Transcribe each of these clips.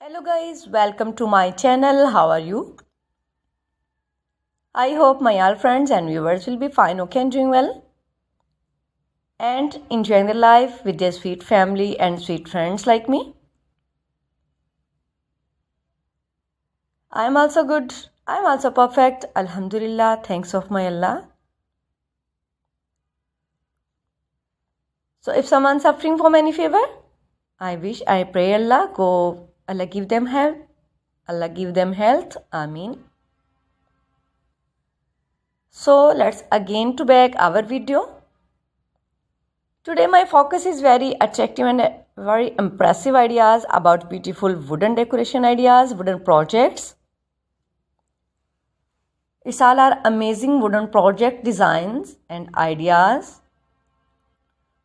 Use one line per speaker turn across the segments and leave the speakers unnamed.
Hello guys, welcome to my channel. How are you? I hope my all friends and viewers will be fine, okay, and doing well and enjoying their life with their sweet family and sweet friends like me. I am also good. I am also perfect. Alhamdulillah, thanks of my Allah. So if someone suffering from any fever, I pray Allah give them help. Allah give them health. Ameen. So let's again to back our video. Today my focus is very attractive and very impressive ideas about beautiful wooden decoration ideas, wooden projects. It's all our amazing wooden project designs and ideas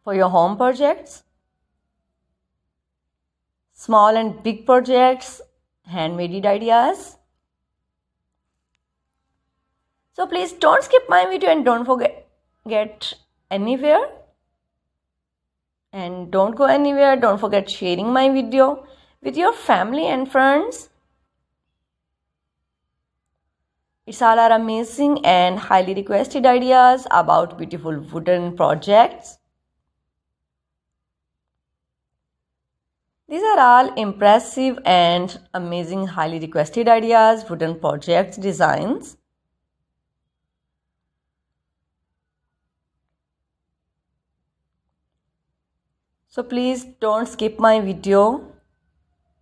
for your home projects, small and big projects, handmade ideas. So please don't skip my video and don't forget anywhere. And don't go anywhere. Don't forget sharing my video with your family and friends. It's all our amazing and highly requested ideas about beautiful wooden projects. These are all impressive and amazing highly requested ideas, wooden projects, designs. So please don't skip my video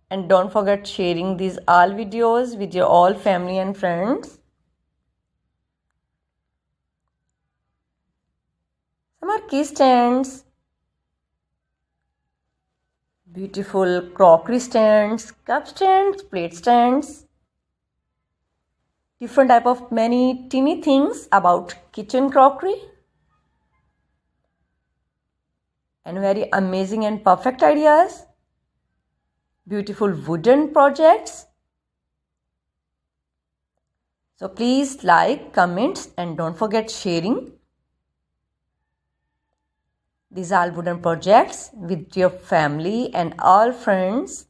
and don't forget sharing these all videos with your all family and friends. Some are key stands, beautiful crockery stands, cup stands, plate stands, different type of many teeny things about kitchen crockery. And very amazing and perfect ideas, beautiful wooden projects. So please like, comment and don't forget sharing. These are wooden projects with your family and all friends.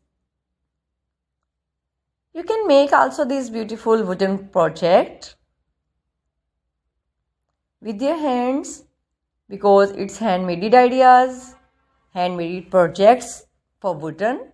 You can make also this beautiful wooden project with your hands, because it's handmade ideas, handmade projects for wooden.